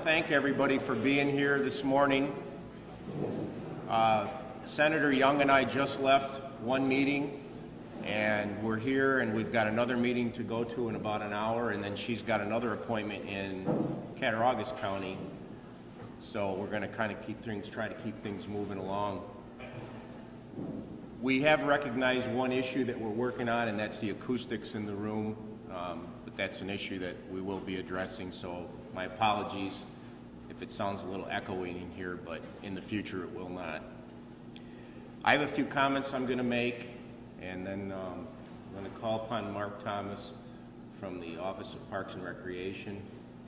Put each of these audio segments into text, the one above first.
thank everybody for being here this morning. Senator Young and I just left one meeting, and we're here, and we've got another meeting to go to in about an hour, and then she's got another appointment in Cattaraugus County. So we're going to kind of try to keep things moving along. We have recognized one issue that we're working on, and that's the acoustics in the room. But that's an issue that we will be addressing, so my apologies if it sounds a little echoing in here, but in the future it will not. I have a few comments I'm going to make, and then I'm going to call upon Mark Thomas from the Office of Parks and Recreation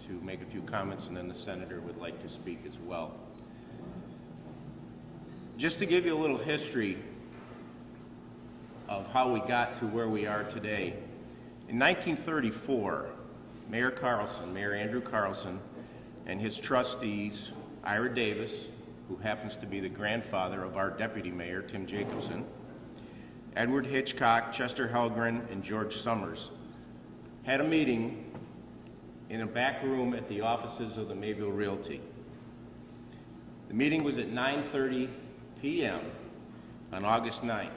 to make a few comments, and then the Senator would like to speak as well. Just to give you a little history of how we got to where we are today. In 1934, Mayor Andrew Carlson, and his trustees, Ira Davis, who happens to be the grandfather of our deputy mayor, Tim Jacobson, Edward Hitchcock, Chester Helgren, and George Summers, had a meeting in a back room at the offices of the Mayville Realty. The meeting was at 9:30 p.m. on August 9th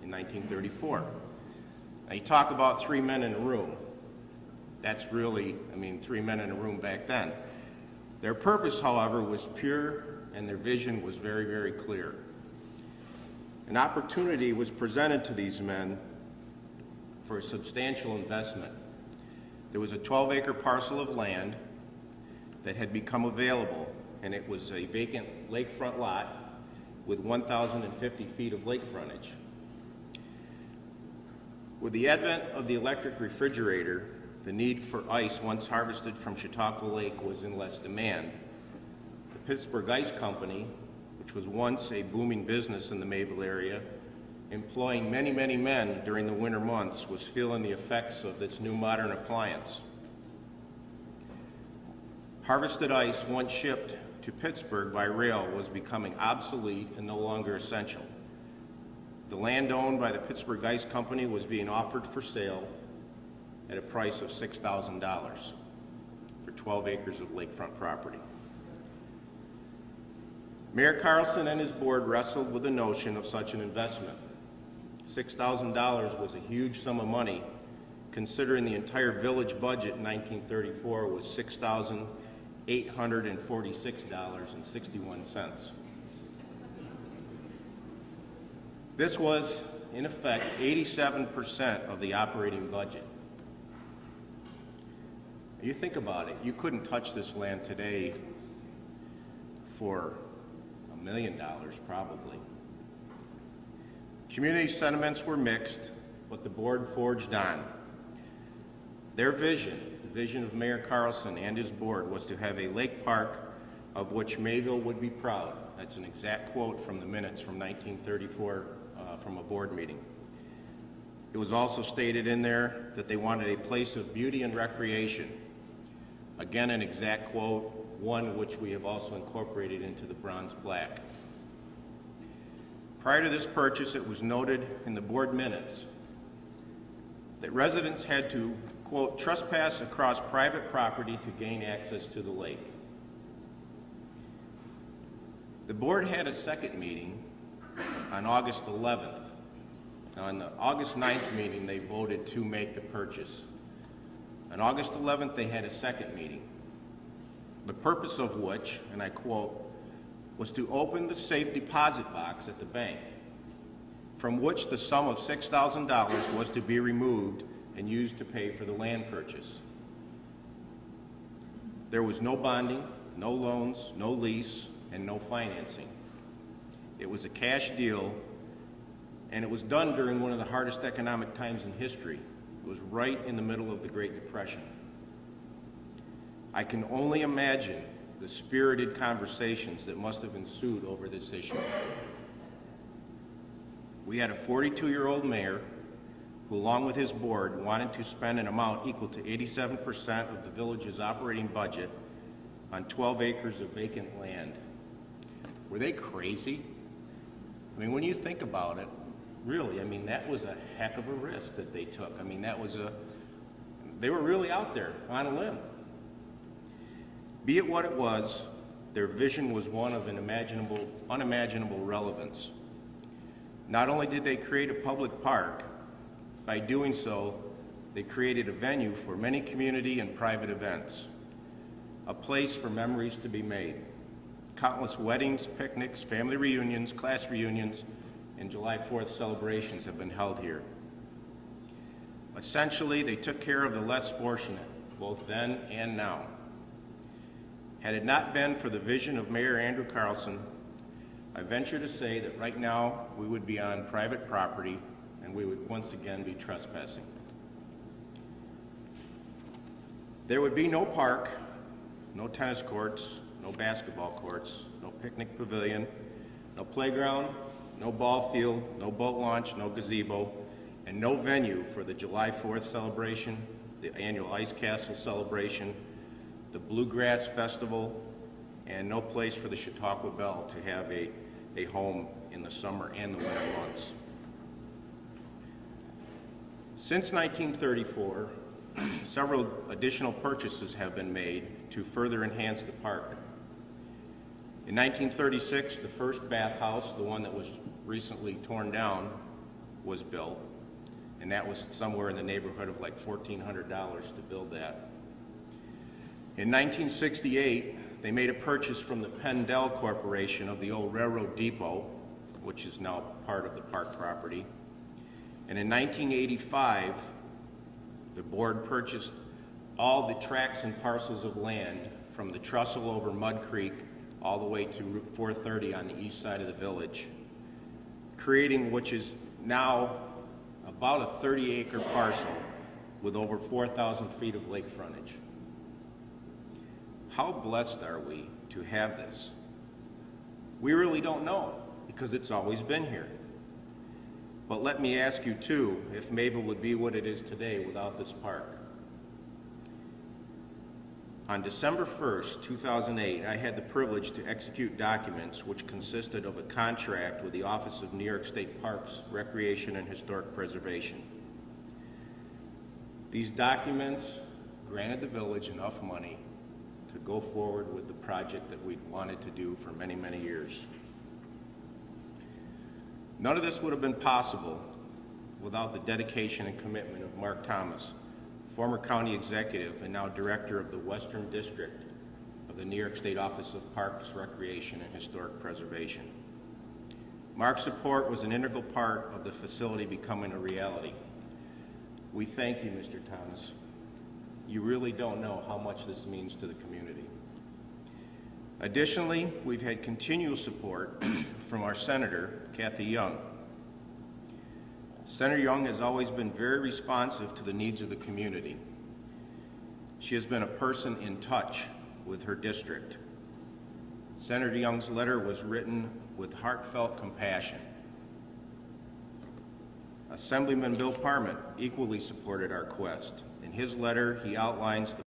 in 1934. Now you talk about 3 men in a room. That's really, three men in a room back then. Their purpose, however, was pure, and their vision was very, very clear. An opportunity was presented to these men for a substantial investment. There was a 12-acre parcel of land that had become available, and it was a vacant lakefront lot with 1,050 feet of lake frontage. With the advent of the electric refrigerator, the need for ice once harvested from Chautauqua Lake was in less demand. The Pittsburgh Ice Company, which was once a booming business in the Mayville area, employing many, many men during the winter months, was feeling the effects of this new modern appliance. Harvested ice, once shipped to Pittsburgh by rail, was becoming obsolete and no longer essential. The land owned by the Pittsburgh Ice Company was being offered for sale at a price of $6,000 for 12 acres of lakefront property. Mayor Carlson and his board wrestled with the notion of such an investment. $6,000 was a huge sum of money, considering the entire village budget in 1934 was $6,846.61. This was, in effect, 87% of the operating budget. You think about it, you couldn't touch this land today for $1 million, probably. Community sentiments were mixed, but the board forged on. Their vision, the vision of Mayor Carlson and his board, was to have a lake park of which Mayville would be proud. That's an exact quote from the minutes from 1934 from a board meeting. It was also stated in there that they wanted a place of beauty and recreation. Again, an exact quote, one which we have also incorporated into the bronze plaque. Prior to this purchase, it was noted in the board minutes that residents had to, quote, trespass across private property to gain access to the lake. The board had a second meeting on August 11th. Now, on the August 9th meeting, they voted to make the purchase. On August 11th, they had a second meeting, the purpose of which, and I quote, was to open the safe deposit box at the bank, from which the sum of $6,000 was to be removed and used to pay for the land purchase. There was no bonding, no loans, no lease, and no financing. It was a cash deal, and it was done during one of the hardest economic times in history. It was right in the middle of the Great Depression. I can only imagine the spirited conversations that must have ensued over this issue. We had a 42-year-old mayor who, along with his board, wanted to spend an amount equal to 87% of the village's operating budget on 12 acres of vacant land. Were they crazy? When you think about it, really, that was a heck of a risk that they took. They were really out there on a limb. Be it what it was, their vision was one of unimaginable relevance. Not only did they create a public park, by doing so, they created a venue for many community and private events, a place for memories to be made. Countless weddings, picnics, family reunions, class reunions, and July 4th celebrations have been held here. Essentially, they took care of the less fortunate, both then and now. Had it not been for the vision of Mayor Andrew Carlson, I venture to say that right now we would be on private property and we would once again be trespassing. There would be no park, no tennis courts, no basketball courts, no picnic pavilion, no playground, no ball field, no boat launch, no gazebo, and no venue for the July 4th celebration, the annual Ice Castle celebration, the Bluegrass Festival, and no place for the Chautauqua Belle to have a home in the summer and the winter months. Since 1934, several additional purchases have been made to further enhance the park. In 1936, the first bathhouse, the one that was recently torn down, was built, and that was somewhere in the neighborhood of like $1,400 to build that. In 1968, they made a purchase from the Pendel Corporation of the old railroad depot, which is now part of the park property. And in 1985, the board purchased all the tracts and parcels of land from the trestle over Mud Creek all the way to Route 430 on the east side of the village, creating which is now about a 30-acre parcel with over 4,000 feet of lake frontage. How blessed are we to have this? We really don't know, because it's always been here. But let me ask you too, if Mayville would be what it is today without this park. On December 1st, 2008, I had the privilege to execute documents which consisted of a contract with the Office of New York State Parks, Recreation, and Historic Preservation. These documents granted the village enough money to go forward with the project that we'd wanted to do for many, many years. None of this would have been possible without the dedication and commitment of Mark Thomas, former county executive and now director of the Western District of the New York State Office of Parks, Recreation, and Historic Preservation. Mark's support was an integral part of the facility becoming a reality. We thank you, Mr. Thomas. You really don't know how much this means to the community. Additionally, we've had continual support from our Senator, Kathy Young. Senator Young has always been very responsive to the needs of the community. She has been a person in touch with her district. Senator Young's letter was written with heartfelt compassion. Assemblyman Bill Parment equally supported our quest. In his letter, he outlines the